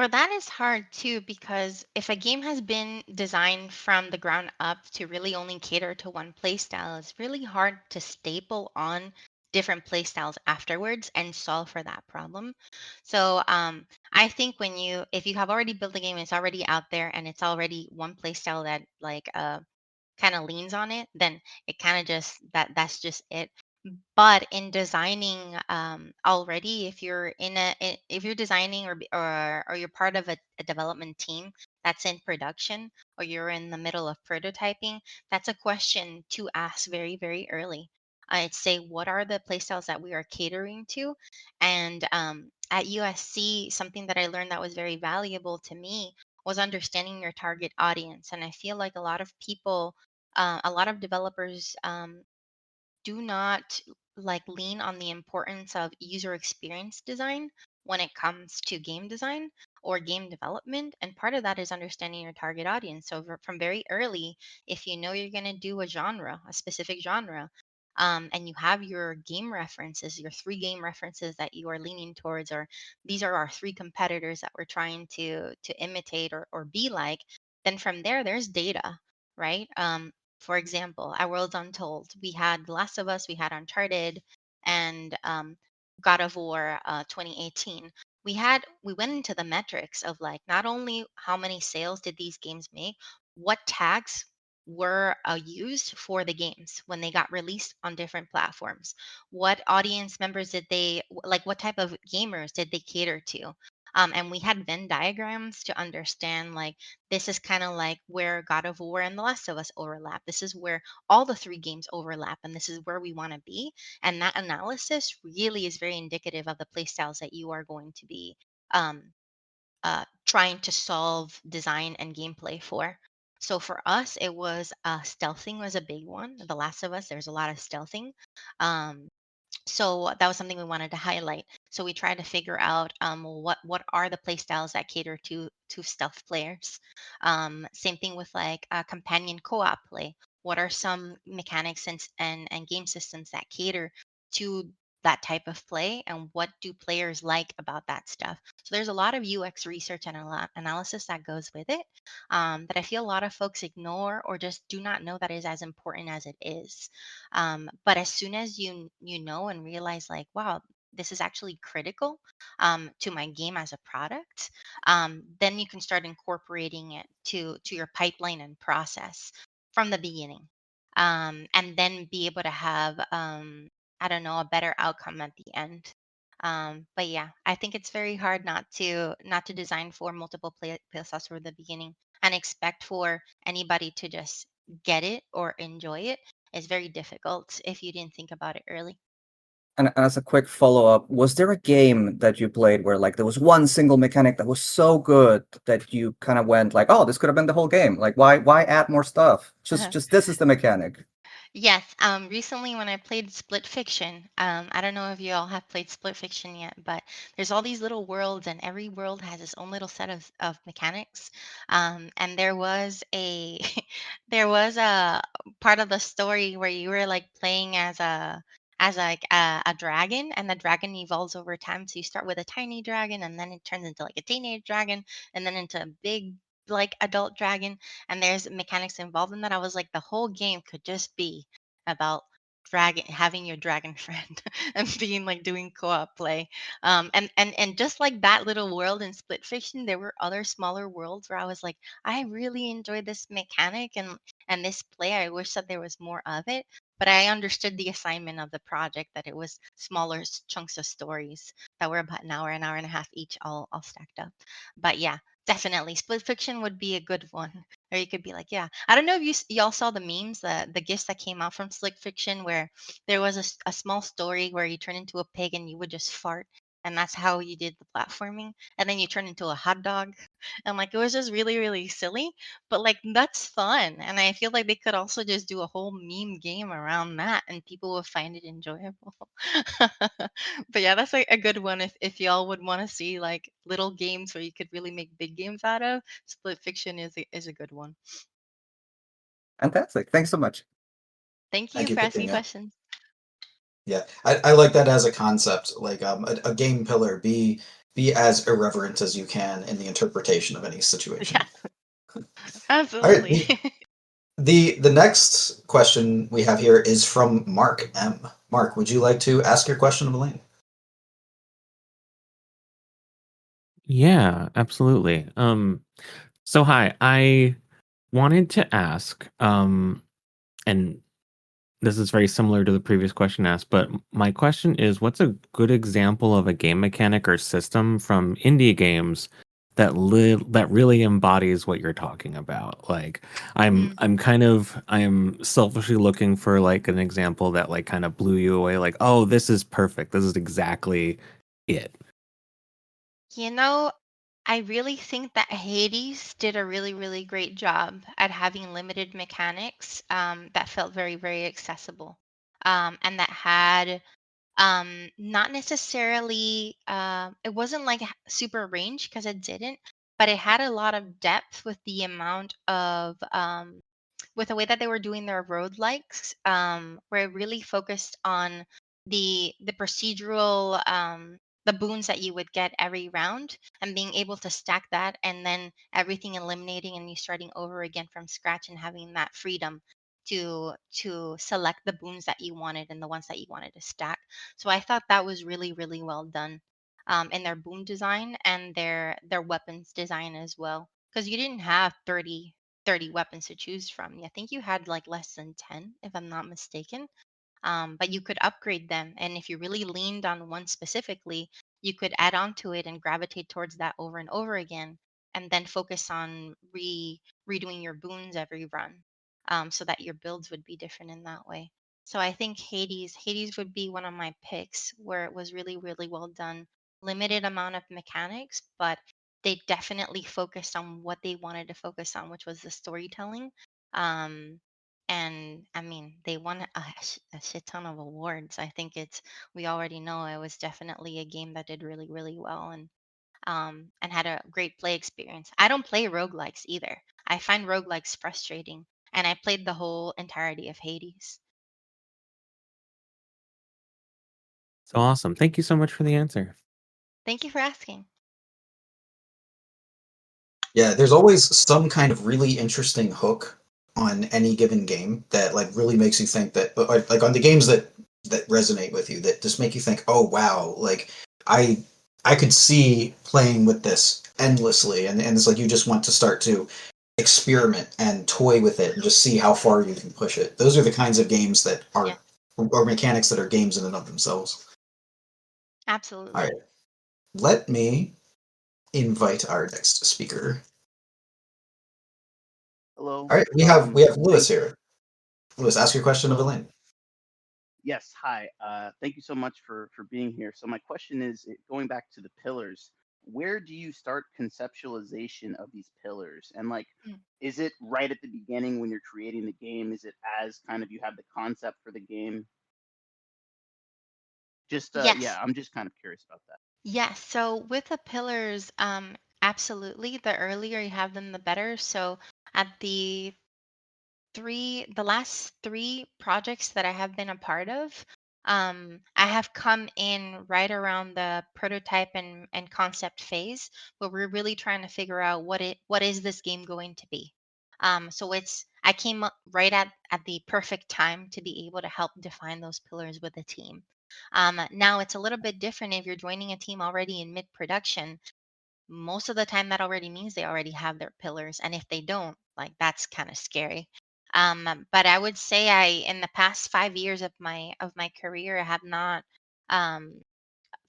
For that is hard too, because if a game has been designed from the ground up to really only cater to one play style, it's really hard to staple on different play styles afterwards and solve for that problem. So I think if you have already built a game, it's already out there and it's already one play style that kind of leans on it, then it kind of just that's just it. But in designing already, if you're if you're designing or you're part of a development team that's in production, or you're in the middle of prototyping, that's a question to ask very, very early. I'd say, what are the playstyles that we are catering to? And at USC, something that I learned that was very valuable to me was understanding your target audience. And I feel like a lot of developers do not lean on the importance of user experience design when it comes to game design or game development. And part of that is understanding your target audience. So from very early, if you know you're going to do a specific genre, and you have your game references, your three game references that you are leaning towards, or these are our three competitors that we're trying to imitate or be like, then from there, there's data, right? For example, our world's Untold. We had The Last of Us, we had Uncharted, and God of War 2018. We went into the metrics of like not only how many sales did these games make, what tags were used for the games when they got released on different platforms. What audience members did like? What type of gamers did they cater to? And we had Venn diagrams to understand like this is kind of like where God of War and The Last of Us overlap. This is where all the three games overlap, and this is where we want to be. And that analysis really is very indicative of the play styles that you are going to be um, trying to solve design and gameplay for. So for us, it was stealthing was a big one. The Last of Us, there's a lot of stealthing. Um, so that was something we wanted to highlight. So we tried to figure out what are the play styles that cater to stealth players. Same thing with like companion co-op play. What are some mechanics and game systems that cater to that type of play, and what do players like about that stuff? So there's a lot of UX research and a lot analysis that goes with it, that I feel a lot of folks ignore or just do not know that is as important as it is. But as soon as you know and realize like, wow, this is actually critical to my game as a product, then you can start incorporating it to your pipeline and process from the beginning, and then be able to have I don't know, a better outcome at the end. But yeah, I think it's very hard not to design for multiple play styles from the beginning and expect for anybody to just get it or enjoy it is very difficult if you didn't think about it early. And as a quick follow-up, was there a game that you played where like there was one single mechanic that was so good that you kind of went like, "Oh, this could have been the whole game. Like why add more stuff? Just this is the mechanic." Yes, recently when I played Split Fiction, I don't know if you all have played Split Fiction yet, but there's all these little worlds, and every world has its own little set of mechanics. And there was a there was a part of the story where you were like playing as like a dragon, and the dragon evolves over time. So you start with a tiny dragon, and then it turns into like a teenage dragon, and then into a big like adult dragon, and there's mechanics involved in that. I was like, the whole game could just be about dragon having your dragon friend and being like doing co-op play. And just like that little world in Split Fiction, there were other smaller worlds where I was like, I really enjoyed this mechanic and this play. I wish that there was more of it. But I understood the assignment of the project, that it was smaller chunks of stories that were about an hour and a half each, all stacked up. But yeah, definitely, Split Fiction would be a good one. Or you could be like, yeah. I don't know if y'all saw the memes, the gifs that came out from Split Fiction, where there was a small story where you turn into a pig and you would just fart, and that's how you did the platforming, and then you turn into a hot dog, and like it was just really, really silly, but like that's fun, and I feel like they could also just do a whole meme game around that, and people would find it enjoyable. But yeah, that's like a good one if y'all would want to see like little games where you could really make big games out of. Split Fiction is a good one. Fantastic. Thanks so much. Thank Thank you you, for asking Katrina. questions. Yeah, I like that as a concept, like a game pillar. Be be as irreverent as you can in the interpretation of any situation. Yeah, All right. absolutely. The next question we have here is from Mark M. Mark, would you like to ask your question of Elaine? Yeah, absolutely. So hi, I wanted to ask, and this is very similar to the previous question asked, but my question is, what's a good example of a game mechanic or system from indie games that really embodies what you're talking about? Like, Mm. I am selfishly looking for like an example that like kind of blew you away. Like, oh, this is perfect. This is exactly it. You know, I really think that Hades did a really, really great job at having limited mechanics that felt very, very accessible, and that had not necessarily it wasn't like super range because it didn't, but it had a lot of depth with the amount of with the way that they were doing their roguelikes, where it really focused on the procedural the boons that you would get every round and being able to stack that and then everything eliminating and you starting over again from scratch and having that freedom to select the boons that you wanted and the ones that you wanted to stack. So I thought that was really, really well done in their boon design and their weapons design as well. Because you didn't have 30 weapons to choose from. I think you had like less than 10, if I'm not mistaken. But you could upgrade them. And if you really leaned on one specifically, you could add on to it and gravitate towards that over and over again, and then focus on redoing your boons every run, so that your builds would be different in that way. So I think Hades would be one of my picks where it was really, really well done. Limited amount of mechanics, but they definitely focused on what they wanted to focus on, which was the storytelling. Um, and I mean, they won a shit ton of awards. I think we already know it was definitely a game that did really, really well and had a great play experience. I don't play roguelikes either. I find roguelikes frustrating, and I played the whole entirety of Hades. So awesome. Thank you so much for the answer. Thank you for asking. Yeah, there's always some kind of really interesting hook on any given game that like really makes you think that like on the games that resonate with you that just make you think, "Oh wow, like I I could see playing with this endlessly." And it's like you just want to start to experiment and toy with it and just see how far you can push it. Those are the kinds of games that Yeah, are or mechanics that are games in and of themselves. All right. absolutely. Let me invite our next speaker. Hello. All right, we have Lewis Thank here. Lewis, ask your question of hello. Elaine. Yes, hi. Thank you so much for being here. So my question is, going back to the pillars, where do you start conceptualization of these pillars? And like, Mm. is it right at the beginning when you're creating the game? Is it as kind of you have the concept for the game? Just yeah, Yes, I'm just kind of curious about that. yes. So with the pillars, absolutely. The earlier you have them, the better. So at the last three projects that I have been a part of, I have come in right around the prototype and concept phase where we're really trying to figure out what is this game going to be. So I came up right at the perfect time to be able to help define those pillars with the team. Now it's a little bit different if you're joining a team already in mid production. Most of the time that already means they already have their pillars, and if they don't, like, that's kind of scary. But I would say I in the past 5 years of my career I have not, um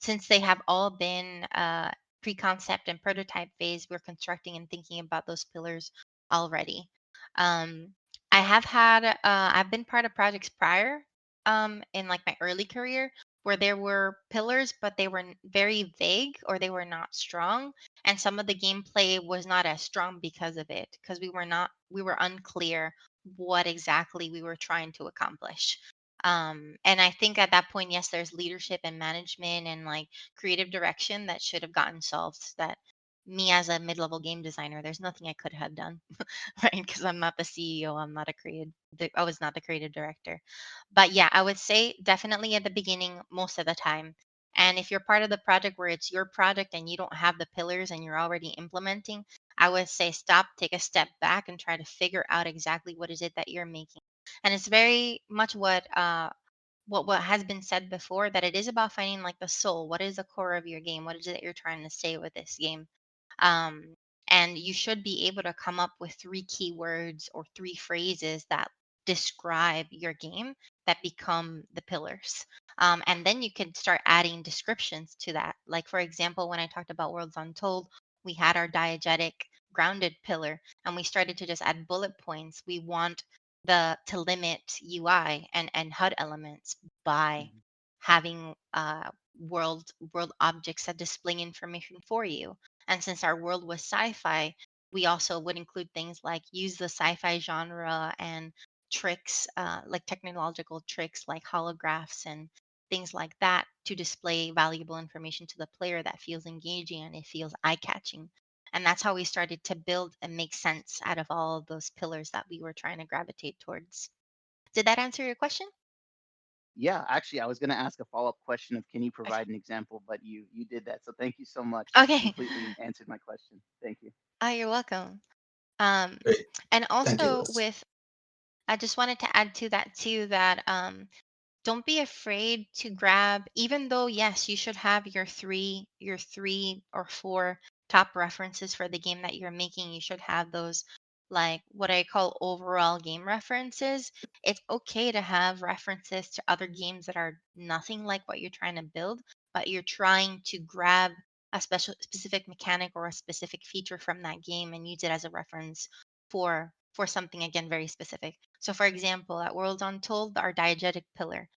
since they have all been pre-concept and prototype phase, we're constructing and thinking about those pillars already. um I've been part of projects prior, in like my early career, where there were pillars but they were very vague or they were not strong, and some of the gameplay was not as strong because of it, because we were unclear what exactly we were trying to accomplish. And I think at that point, yes, there's leadership and management and like creative direction that should have gotten solved, that me as a mid-level game designer, there's nothing I could have done. Right, because I'm not the CEO, I was not the creative director. But yeah, I would say definitely at the beginning most of the time. And if you're part of the project where it's your project and you don't have the pillars and you're already implementing, I would say stop, take a step back, and try to figure out exactly what is it that you're making. And it's very much what has been said before, that it is about finding like the soul. What is the core of your game? What is it that you're trying to say with this game? um, and you should be able to come up with three keywords or three phrases that describe your game that become the pillars. And then you can start adding descriptions to that. Like, for example, when I talked about Worlds Untold, we had our diegetic grounded pillar, and we started to just add bullet points. We want the to limit UI and HUD elements by Mhm. having world objects that display information for you. And since our world was sci-fi, we also would include things like use the sci-fi genre and tricks, like technological tricks like holographs and things like that, to display valuable information to the player that feels engaging and it feels eye-catching. And that's how we started to build and make sense out of all of those pillars that we were trying to gravitate towards. Did that answer your question? Yeah, actually, I was going to ask a follow-up question of can you Okay. provide an example, but you did that. So thank you so much. Okay. Completely answered my question. Thank you. Oh, you're welcome. Um, Great. and Thank you, also Liz. with, I just wanted to add to that too, that don't be afraid to grab, even though yes, you should have your three or four top references for the game that you're making. You should have those, like what I call overall game references. It's okay to have references to other games that are nothing like what you're trying to build, but you're trying to grab a specific mechanic or a specific feature from that game and use it as a reference for something, again, very specific. So for example, at World Untold, our diegetic pillar,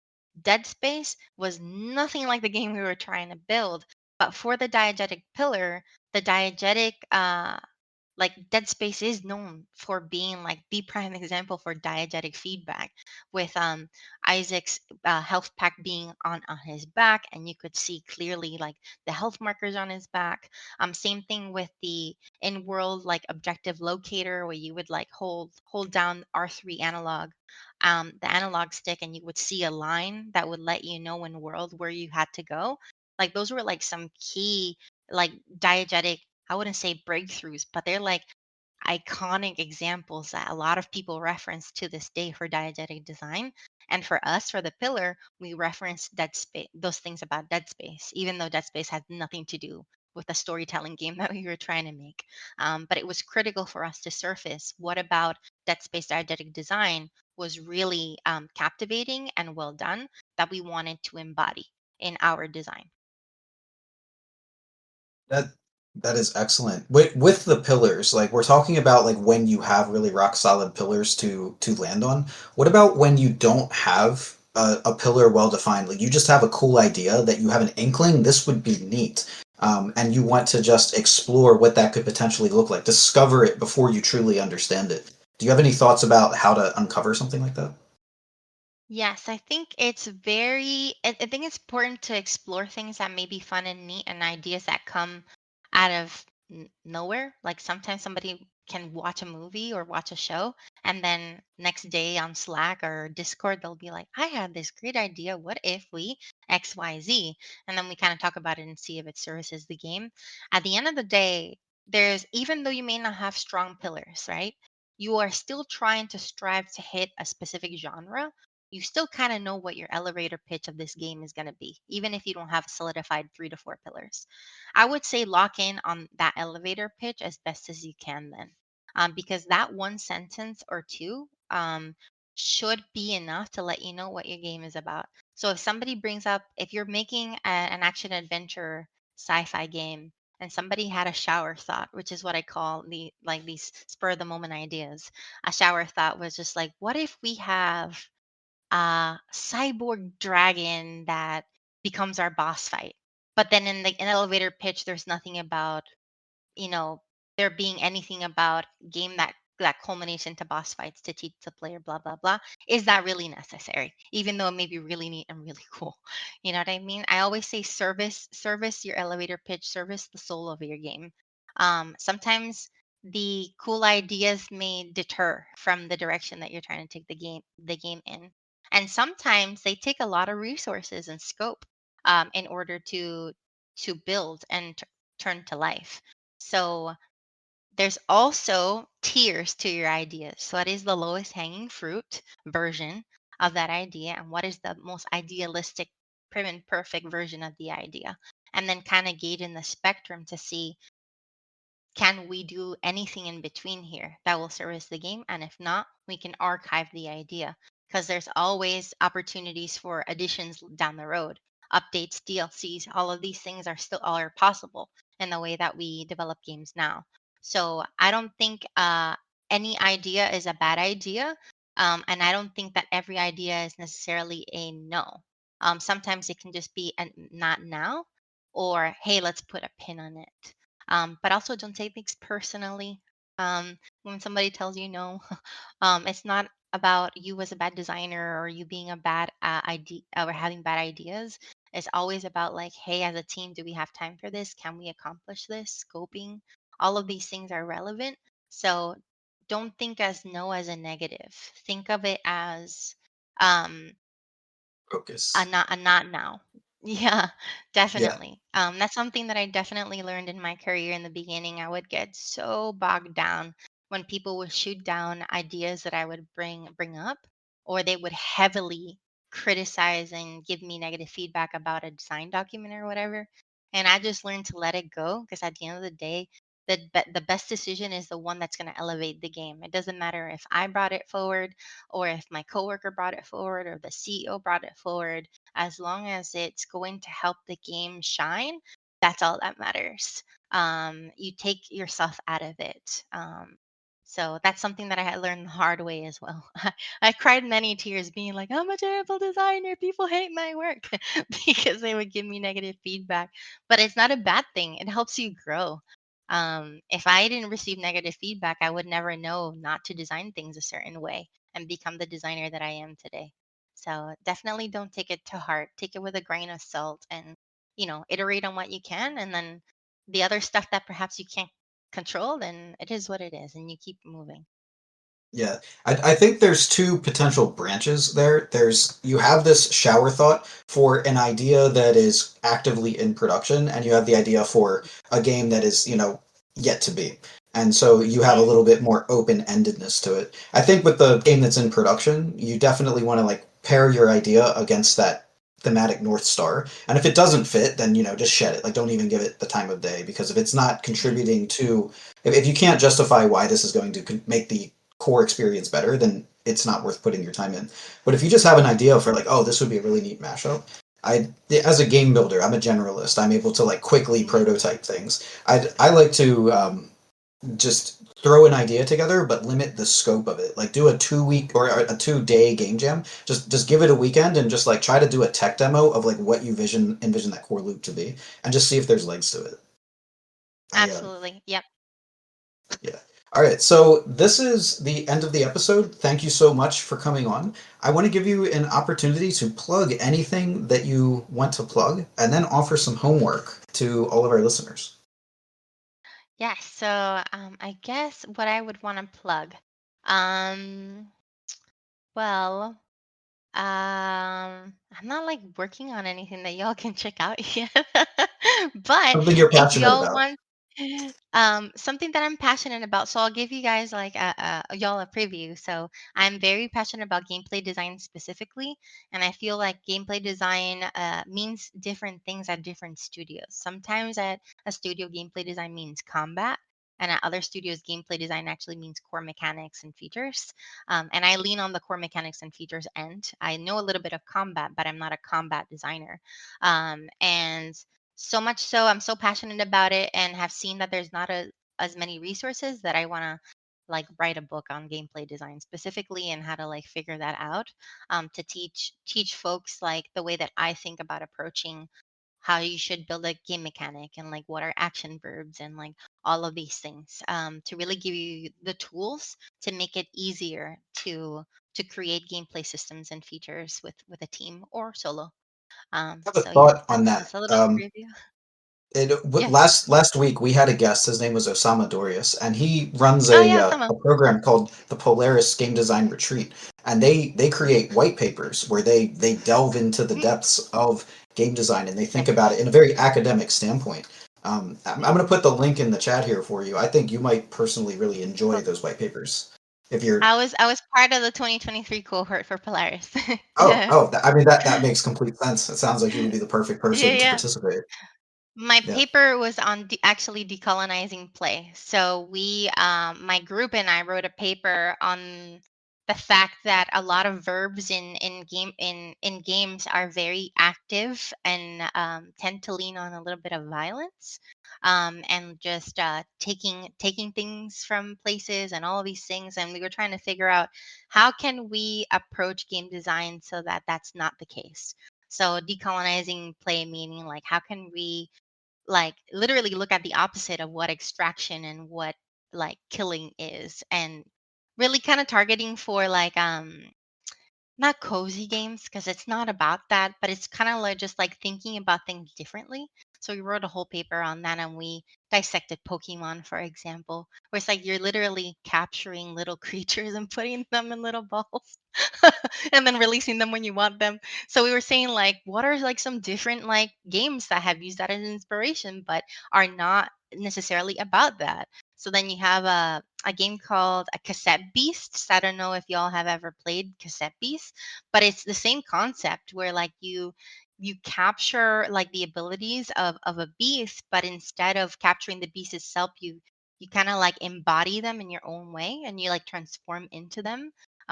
Dead Space was nothing like the game we were trying to build. But for the diegetic pillar, the diegetic like Dead Space is known for being like the prime example for diegetic feedback, with Isaac's health pack being on his back, and you could see clearly like the health markers on his back. Same thing with the in world like objective locator, where you would like hold down R3 analog, the analog stick, and you would see a line that would let you know in world where you had to go. Like those were like some key like diegetic, I wouldn't say breakthroughs, but they're like iconic examples that a lot of people reference to this day for diegetic design. And for us, for the pillar, we reference Dead Space, those things about Dead Space, even though Dead Space had nothing to do with the storytelling game that we were trying to make. But it was critical for us to surface what about Dead Space diegetic design was really captivating and well done, that we wanted to embody in our design. That that is excellent. With the pillars, like we're talking about like when you have really rock solid pillars to land on. What about when you don't have a pillar well defined? Like you just have a cool idea that you have an inkling this would be neat. And you want to just explore what that could potentially look like, discover it before you truly understand it. Do you have any thoughts about how to uncover something like that? Yes, I think it's very, I think it's important to explore things that may be fun and neat, and ideas that come out of nowhere. Like sometimes somebody can watch a movie or watch a show, and then next day on Slack or Discord, they'll be like, I had this great idea. What if we XYZ? And then we kind of talk about it and see if it services the game. At the end of the day, even though you may not have strong pillars, right? You are still trying to strive to hit a specific genre. You still kind of know what your elevator pitch of this game is going to be, even if you don't have solidified three to four pillars. I would say lock in on that elevator pitch as best as you can then, because that one sentence or two should be enough to let you know what your game is about. So if somebody brings up, if you're making an action adventure sci-fi game, and somebody had a shower thought, which is what I call these spur of the moment ideas. A shower thought was just like, what if we have cyborg dragon that becomes our boss fight? But then in the elevator pitch, there's nothing about, you know, there being anything about game that culminates into boss fights to teach the player blah blah blah. Is that really necessary, even though it may be really neat and really cool? You know what I mean? I always say service your elevator pitch, service the soul of your game. Sometimes the cool ideas may deter from the direction that you're trying to take the game in, and sometimes they take a lot of resources and scope. in order to build and turn to life. So there's also tiers to your ideas. So what is the lowest hanging fruit version of that idea, and what is the most idealistic, prim and perfect version of the idea? And then kind of gauge in the spectrum to see, can we do anything in between here that will service the game? And if not, we can archive the idea, because there's always opportunities for additions down the road, updates, DLCs. All of these things are still all are possible in the way that we develop games now. So I don't think any idea is a bad idea, and I don't think that every idea is necessarily a no. Sometimes it can just be a not now, or hey, let's put a pin on it. But also, don't take things personally. When somebody tells you no, it's not about you as a bad designer or you being a bad idea or having bad ideas. It's always about like, hey, as a team, do we have time for this? Can we accomplish this? Scoping. All of these things are relevant. So don't think as no as a negative. Think of it as um, Focus. a not now. Yeah, Yeah. definitely. That's something that I definitely learned in my career in the beginning. I would get so bogged down when people would shoot down ideas that I would bring up, or they would heavily criticize and give me negative feedback about a design document or whatever. And I just learned to let it go, because at the end of the day, the best decision is the one that's going to elevate the game. It doesn't matter if I brought it forward, or if my coworker brought it forward, or the CEO brought it forward. As long as it's going to help the game shine, that's all that matters. You take yourself out of it. So that's something that I had learned the hard way as well. I cried many tears being like, I'm a terrible designer. People hate my work because they would give me negative feedback. But it's not a bad thing, it helps you grow. If I didn't receive negative feedback, I would never know not to design things a certain way and become the designer that I am today. So definitely don't take it to heart. Take it with a grain of salt, and iterate on what you can, and then the other stuff that perhaps you can't control, then it is what it is, and you keep moving. Yeah, I think there's two potential branches there. There's you have this shower thought for an idea that is actively in production, and you have the idea for a game that is, yet to be. And so you have a Mm, little bit more open-endedness to it. I think with the game that's in production, you definitely want to like pair your idea against that thematic North Star. And if it doesn't fit, then just shed it. Like don't even give it the time of day, because if it's not mm, contributing to if you can't justify why this is going to make the core experience better, then it's not worth putting your time in. But if you just have an idea for like, oh, this would be a really neat mashup, as a game builder, I'm a generalist. I'm able to like quickly mm. prototype things. I like to just throw an idea together, but limit the scope of it. Like do a 2 week or a 2 day game jam. Just give it a weekend and just like try to do a tech demo of like what you envision that core loop to be, and just see if there's legs to it. I Absolutely. Yep. Yeah. All right. So this is the end of the episode. Thank you so much for coming on. I want to give you an opportunity to plug anything that you want to plug and then offer some homework to all of our listeners. Yeah. So I guess what I would want to plug. Um, well, I'm not like working on anything that y'all can check out yet. But Something you're if passionate y'all about. want something that I'm passionate about, so I'll give you guys like y'all a preview. So I'm very passionate about gameplay design specifically, and I feel like gameplay design means different things at different studios. Sometimes at a studio, gameplay design means combat. And at other studios, gameplay design actually means core mechanics and features. And I lean on the core mechanics and features end. I know a little bit of combat, but I'm not a combat designer. And so much so, I'm so passionate about it and have seen that there's not as many resources that I want to like write a book on gameplay design specifically, and how to like figure that out, to teach folks like the way that I think about approaching how you should build a game mechanic, and like what are action verbs, and like all of these things, to really give you the tools to make it easier to create gameplay systems and features with a team or solo. I have a So yeah, thought on that's that. a little preview. Yes. Last week we had a guest. His name was Osama Dorius, and he runs Oh yeah, a someone. program called the Polaris Game Design Retreat, and they create white papers where they delve into the Mhm. depths of game design and they think about it Yes. in a very academic standpoint. I'm going to put the link in the chat here for you. I think you might personally really enjoy Cool. those white papers if you're. I was part of the 2023 cohort for Polaris. I mean that makes complete sense. It sounds like you would be the perfect Yeah, person to yeah. participate. My Yeah. paper was on actually decolonizing play. So my group and I wrote a paper on the fact that a lot of verbs in games are very active and tend to lean on a little bit of violence, and just taking things from places and all of these things. And we were trying to figure out how can we approach game design so that that's not the case. So decolonizing play meaning like how can we like literally look at the opposite of what extraction and what like killing is, and really kind of targeting for like not cozy games because it's not about that, but it's kind of like just like thinking about things differently. So we wrote a whole paper on that and we dissected Pokemon, for example, where it's like you're literally capturing little creatures and putting them in little balls and then releasing them when you want them. So we were saying like, what are like some different like games that have used that as inspiration, but are not necessarily about that. So then you have a game called a Cassette Beasts. I don't know if y'all have ever played Cassette Beasts, but it's the same concept where like you capture like the abilities of a beast, but instead of capturing the beast itself, you kind of like embody them in your own way and you like transform into them.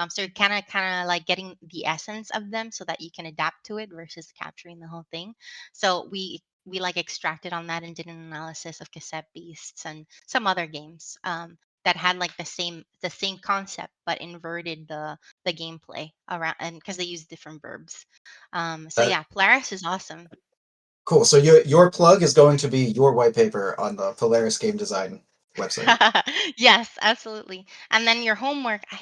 So you're kind of like getting the essence of them so that you can adapt to it versus capturing the whole thing. So we like extracted on that and did an analysis of Cassette Beasts and some other games that had like the same concept but inverted the gameplay around, and because they use different verbs. So That yeah, Polaris is awesome. Cool. So your plug is going to be your white paper on the Polaris Game Design website. Yes, absolutely. And then your homework, I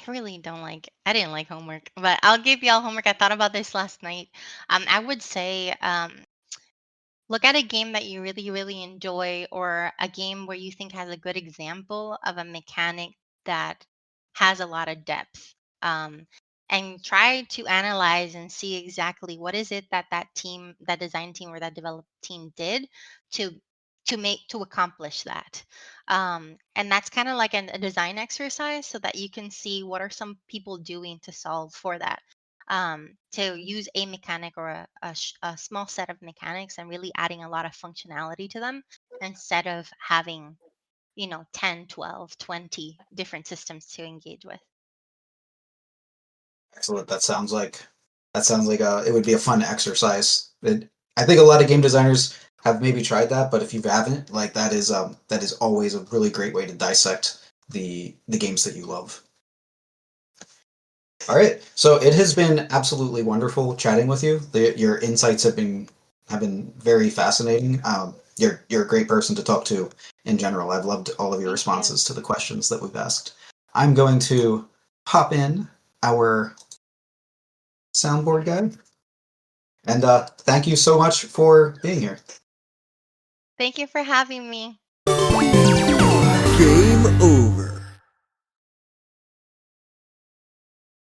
didn't like homework, but I'll give y'all homework. I thought about this last night. I would say look at a game that you really, really enjoy, or a game where you think has a good example of a mechanic that has a lot of depth. Um, and try to analyze and see exactly what is it that that design team or that develop team did to to accomplish that. And that's kind of like a design exercise so that you can see what are some people doing to solve for that, to use a mechanic or a small set of mechanics and really adding a lot of functionality to them instead of having 10, 12, 20 different systems to engage with. Excellent. That sounds like it would be a fun exercise. I think a lot of game designers have maybe tried that, but if you haven't, like that is always a really great way to dissect the games that you love. All right. So it has been absolutely wonderful chatting with you. Your insights have been very fascinating. You're a great person to talk to in general. I've loved all of your Thank you. responses to the questions that we've asked. I'm going to pop in our soundboard guy, and thank you so much for being here. Thank you for having me. Game over.